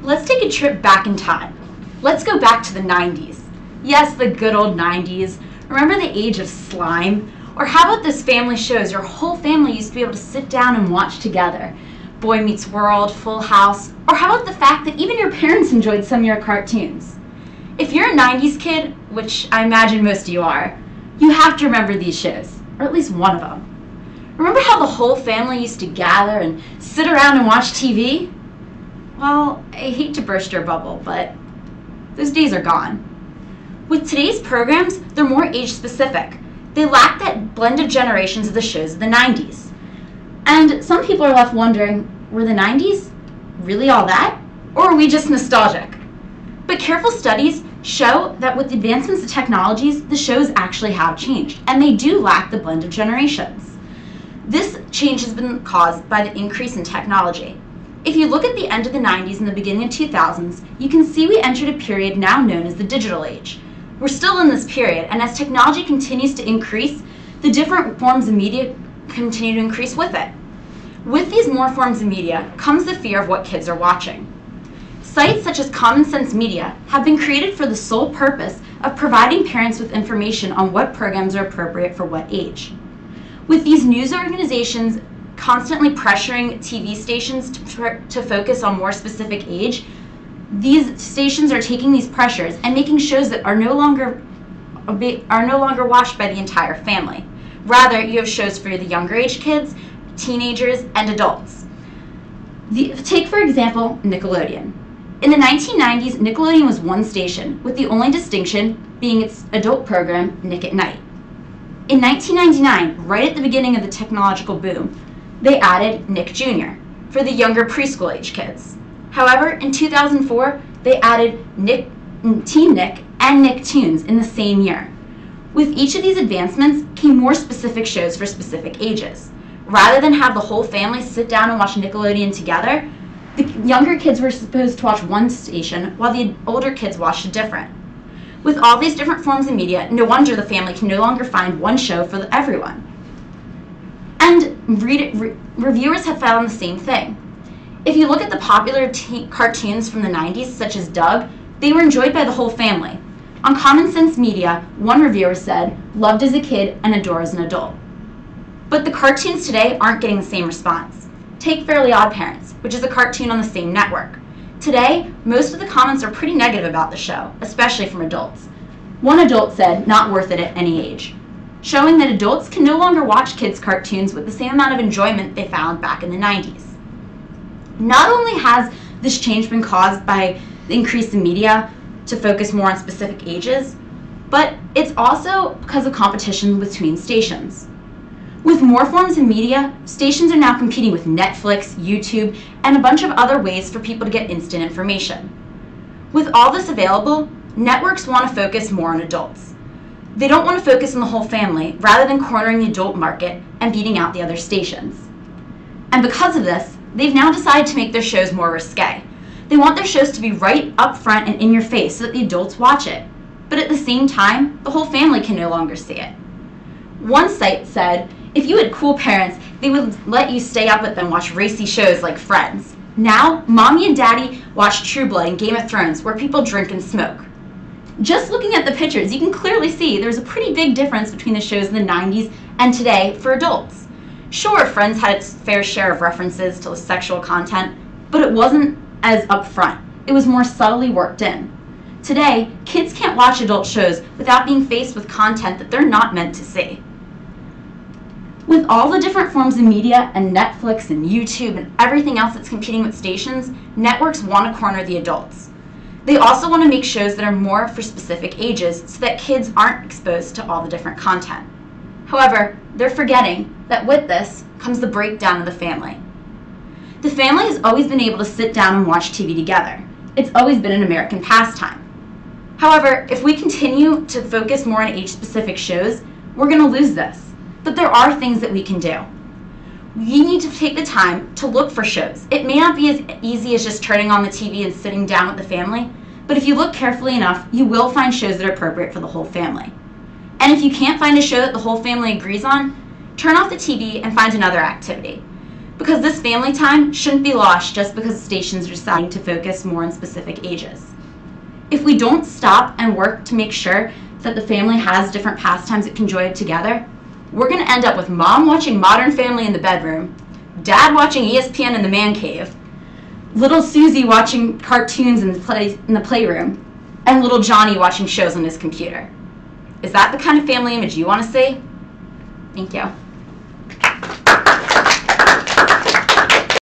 let's take a trip back in time. Let's go back to the 90s. Yes, the good old 90s. Remember the age of slime? Or how about those family shows your whole family used to be able to sit down and watch together? Boy Meets World, Full House, or how about the fact that even your parents enjoyed some of your cartoons? If you're a 90s kid, which I imagine most of you are, you have to remember these shows, or at least one of them. Remember how the whole family used to gather and sit around and watch TV? Well, I hate to burst your bubble, but those days are gone. With today's programs, they're more age-specific. They lack that blend of generations of the shows of the 90s. And some people are left wondering, were the 90s really all that? Or are we just nostalgic? But careful studies show that with the advancements of technologies, the shows actually have changed, and they do lack the blend of generations. This change has been caused by the increase in technology. If you look at the end of the 90s and the beginning of 2000s, you can see we entered a period now known as the digital age. We're still in this period, and as technology continues to increase, the different forms of media continue to increase with it. With these more forms of media comes the fear of what kids are watching. Sites such as Common Sense Media have been created for the sole purpose of providing parents with information on what programs are appropriate for what age. With these news organizations constantly pressuring TV stations to focus on more specific age, these stations are taking these pressures and making shows that are no longer watched by the entire family. Rather, you have shows for the younger age kids, teenagers, and adults. Take, for example, Nickelodeon. In the 1990s, Nickelodeon was one station, with the only distinction being its adult program, Nick at Night. In 1999, right at the beginning of the technological boom, they added Nick Jr. for the younger preschool age kids. However, in 2004, they added Teen Nick and Nicktoons in the same year. With each of these advancements came more specific shows for specific ages. Rather than have the whole family sit down and watch Nickelodeon together, the younger kids were supposed to watch one station while the older kids watched a different. With all these different forms of media, no wonder the family can no longer find one show for everyone. And reviewers have found the same thing. If you look at the popular cartoons from the 90s, such as Doug, they were enjoyed by the whole family. On Common Sense Media, one reviewer said, "Loved as a kid and adored as an adult." But the cartoons today aren't getting the same response. Take Fairly Odd Parents, which is a cartoon on the same network. Today, most of the comments are pretty negative about the show, especially from adults. One adult said, "Not worth it at any age," showing that adults can no longer watch kids' cartoons with the same amount of enjoyment they found back in the 90s. Not only has this change been caused by the increase in media to focus more on specific ages, but it's also because of competition between stations. With more forms of media, stations are now competing with Netflix, YouTube, and a bunch of other ways for people to get instant information. With all this available, networks want to focus more on adults. They don't want to focus on the whole family, rather than cornering the adult market and beating out the other stations. And because of this, they've now decided to make their shows more risque. They want their shows to be right up front and in your face so that the adults watch it. But at the same time, the whole family can no longer see it. One site said, if you had cool parents, they would let you stay up with them watch racy shows like Friends. Now, Mommy and Daddy watch True Blood and Game of Thrones, where people drink and smoke. Just looking at the pictures, you can clearly see there's a pretty big difference between the shows in the 90s and today for adults. Sure, Friends had its fair share of references to sexual content, but it wasn't as upfront. It was more subtly worked in. Today, kids can't watch adult shows without being faced with content that they're not meant to see. With all the different forms of media and Netflix and YouTube and everything else that's competing with stations, networks want to corner the adults. They also want to make shows that are more for specific ages so that kids aren't exposed to all the different content. However, they're forgetting that with this comes the breakdown of the family. The family has always been able to sit down and watch TV together. It's always been an American pastime. However, if we continue to focus more on age-specific shows, we're going to lose this. But there are things that we can do. We need to take the time to look for shows. It may not be as easy as just turning on the TV and sitting down with the family, but if you look carefully enough, you will find shows that are appropriate for the whole family. And if you can't find a show that the whole family agrees on, turn off the TV and find another activity. because this family time shouldn't be lost just because stations are deciding to focus more on specific ages. If we don't stop and work to make sure that the family has different pastimes it can enjoy together, we're going to end up with mom watching Modern Family in the bedroom, dad watching ESPN in the man cave, little Susie watching cartoons in the playroom, and little Johnny watching shows on his computer. Is that the kind of family image you want to see? Thank you.